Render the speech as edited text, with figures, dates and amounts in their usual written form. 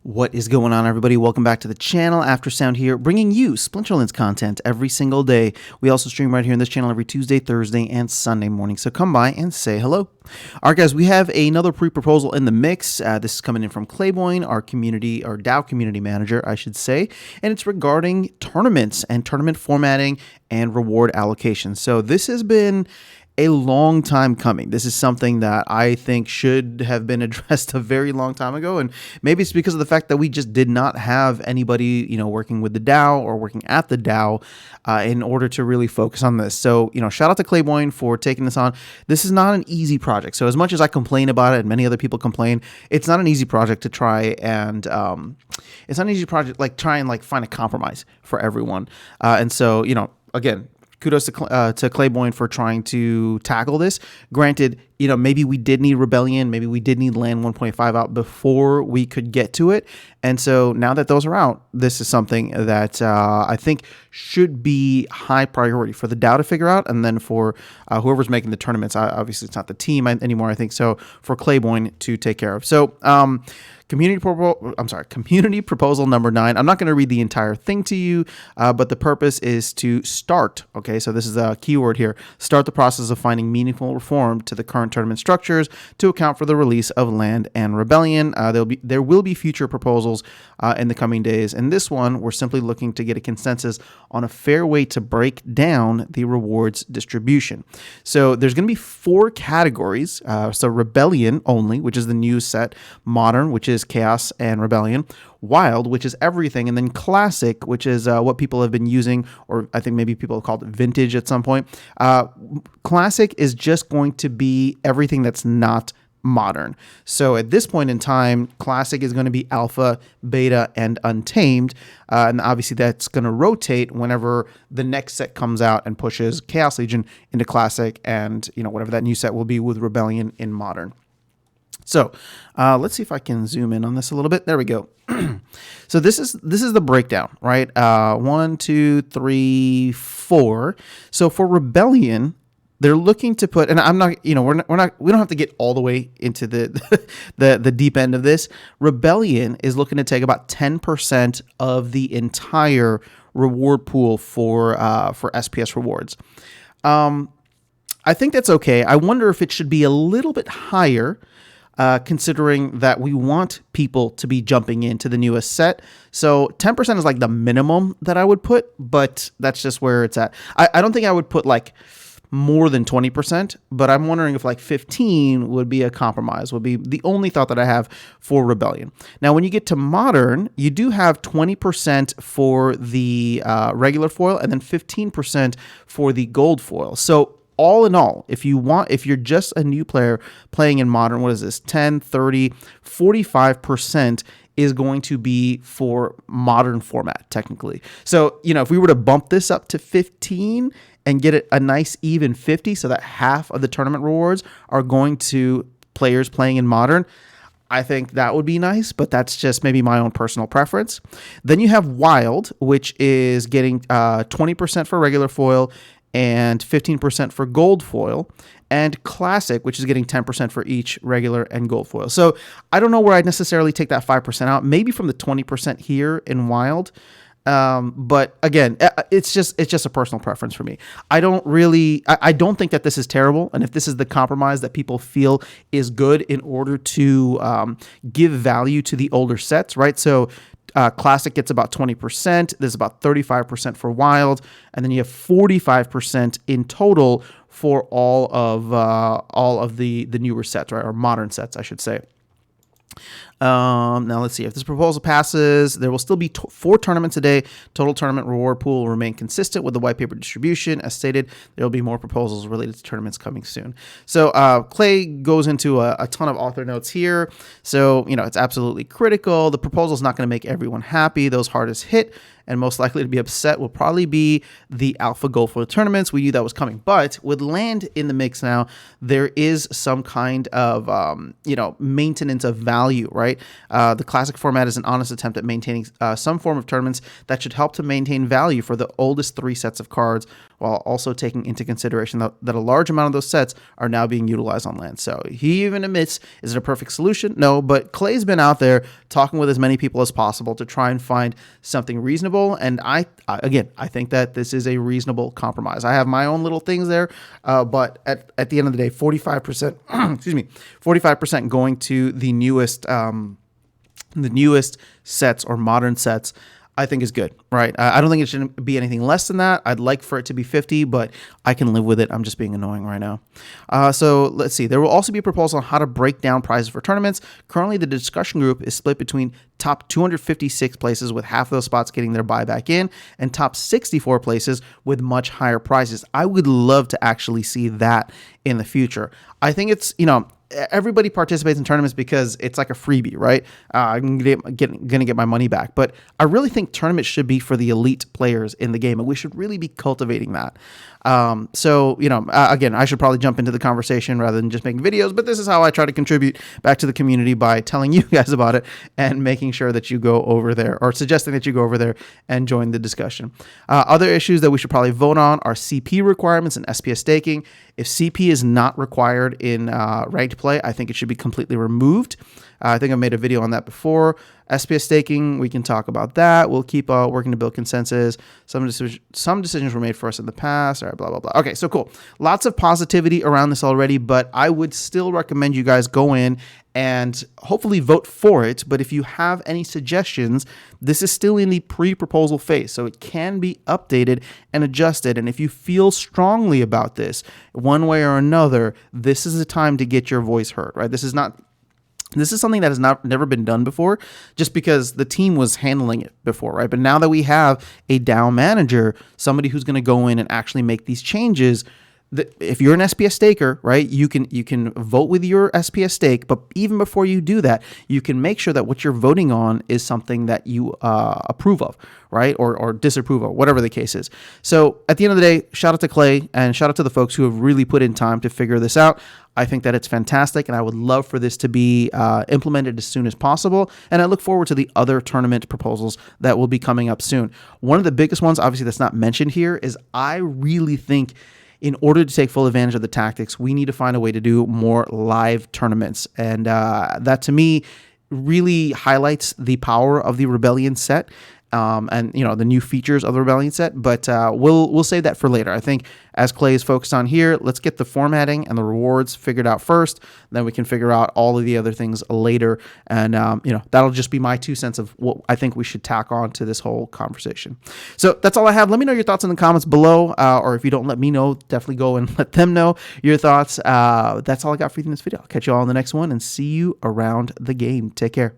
What is going on, everybody? Welcome back to the channel. Aftersound here, bringing you Splinterlands content every single day. We also stream right here in this channel every Tuesday, Thursday, and Sunday morning, so come by and say hello. All right, guys, we have another pre-proposal in the mix. This is coming in from Clayboyne, our community, or DAO community manager, I should say, and it's regarding tournaments and tournament formatting and reward allocation. So this has been a long time coming. This is something that I think should have been addressed a very long time ago, and maybe it's because of the fact that we just did not have anybody, working with the DAO or working at the DAO in order to really focus on this. So, shout out to Clayboyne for taking this on. This is not an easy project. So as much as I complain about it and many other people complain, it's not an easy project to try and it's not an easy project try and find a compromise for everyone. And so, again, kudos to Clayboyne for trying to tackle this. Granted, maybe we did need Rebellion, maybe we did need Land 1.5 out before we could get to it. And so now that those are out, this is something that I think should be high priority for the DAO to figure out, and then for whoever's making the tournaments. Obviously, it's not the team anymore, I think, so for Clayboyne to take care of. So, community proposal number 9. I'm not going to read the entire thing to you, but the purpose is to start. Okay, so this is a keyword here. Start the process of finding meaningful reform to the current tournament structures to account for the release of Land and Rebellion. There will be future proposals in the coming days. And this one, we're simply looking to get a consensus on a fair way to break down the rewards distribution. So there's going to be 4 categories. So Rebellion only, which is the new set; Modern, which is Chaos and Rebellion; Wild, which is everything; and then Classic, which is what people have been using, or I think maybe people have called it Vintage at some point. Classic is just going to be everything that's not Modern. So at this point in time, Classic is going to be Alpha, Beta, and Untamed. And obviously that's going to rotate whenever the next set comes out and pushes Chaos Legion into Classic, and whatever that new set will be with Rebellion in Modern. So let's see if I can zoom in on this a little bit. There we go. So this is the breakdown, right? 1, 2, 3, 4. So for Rebellion, they're looking to put, and I'm not, we don't have to get all the way into the deep end of this. Rebellion is looking to take about 10% of the entire reward pool for SPS rewards. I think that's okay. I wonder if it should be a little bit higher, considering that we want people to be jumping into the newest set. So 10% is the minimum that I would put, but that's just where it's at. I don't think I would put more than 20%, but I'm wondering if 15 would be a compromise, would be the only thought that I have for Rebellion. Now, when you get to Modern, you do have 20% for the regular foil and then 15% for the gold foil. So all in all, if you're just a new player playing in Modern, what is this? 10, 30, 45% is going to be for Modern format, technically. So, if we were to bump this up to 15 and get it a nice even 50, so that half of the tournament rewards are going to players playing in Modern, I think that would be nice, but that's just maybe my own personal preference. Then you have Wild, which is getting 20% for regular foil and 15% for gold foil, and Classic, which is getting 10% for each regular and gold foil. So I don't know where I'd necessarily take that 5% out, maybe from the 20% here in Wild. But again, it's just a personal preference for me. I don't think that this is terrible. And if this is the compromise that people feel is good in order to give value to the older sets, right? So Classic gets about 20%. There's about 35% for Wild, and then you have 45% in total for all of the newer sets, right, or modern sets, I should say. Now let's see if this proposal passes. There will still be 4 tournaments a day. Total tournament reward pool will remain consistent with the white paper distribution. As stated, there will be more proposals related to tournaments coming soon. So Clay goes into a ton of author notes here. So it's absolutely critical. The proposal is not going to make everyone happy. Those hardest hit and most likely to be upset will probably be the Alpha Gold Foil tournaments. We knew that was coming, but with Land in the mix now, there is some kind of maintenance of value, right? The Classic format is an honest attempt at maintaining some form of tournaments that should help to maintain value for the oldest 3 sets of cards while also taking into consideration that a large amount of those sets are now being utilized on land. So he even admits, is it a perfect solution? No, but Clay's been out there talking with as many people as possible to try and find something reasonable. And I think that this is a reasonable compromise. I have my own little things there, but at the end of the day, 45%, 45% going to the newest sets or modern sets, I think is good, right? I don't think it should be anything less than that. I'd like for it to be 50, but I can live with it. I'm just being annoying right now. So let's see. There will also be a proposal on how to break down prizes for tournaments. Currently, the discussion group is split between top 256 places with half of those spots getting their buyback in and top 64 places with much higher prizes. I would love to actually see that in the future. I think it's, everybody participates in tournaments because it's like a freebie, right? I'm gonna get my money back. But I really think tournaments should be for the elite players in the game, and we should really be cultivating that. Again, I should probably jump into the conversation rather than just making videos, but this is how I try to contribute back to the community, by telling you guys about it and making sure that you go over there, or suggesting that you go over there and join the discussion. Other issues that we should probably vote on are CP requirements and SPS staking. If CP is not required in ranked play, I think it should be completely removed. I think I made a video on that before. SPS staking, we can talk about that. We'll keep working to build consensus. Some decisions were made for us in the past. All right, blah, blah, blah. Okay, so cool. Lots of positivity around this already, but I would still recommend you guys go in and hopefully vote for it. But if you have any suggestions, this is still in the pre-proposal phase, so it can be updated and adjusted. And if you feel strongly about this one way or another, this is the time to get your voice heard, right? This is something that has never been done before, just because the team was handling it before, right? But now that we have a DAO manager, somebody who's going to go in and actually make these changes, if you're an SPS staker, right, you can vote with your SPS stake, but even before you do that, you can make sure that what you're voting on is something that you approve of, right, or disapprove of, whatever the case is. So at the end of the day, shout out to Clay and shout out to the folks who have really put in time to figure this out. I think that it's fantastic, and I would love for this to be implemented as soon as possible, and I look forward to the other tournament proposals that will be coming up soon. One of the biggest ones, obviously, that's not mentioned here is I really think in order to take full advantage of the tactics, we need to find a way to do more live tournaments. And that, to me, really highlights the power of the Rebellion set. And the new features of the Rebellion set, but we'll save that for later. I think as Clay is focused on here, let's get the formatting and the rewards figured out first. Then we can figure out all of the other things later, and that'll just be my 2 cents of what I think we should tack on to this whole conversation. So that's all I have. Let me know your thoughts in the comments below, or if you don't let me know, definitely go and let them know your thoughts. That's all I got for you in this video. I'll catch you all in the next one, and see you around the game. Take care.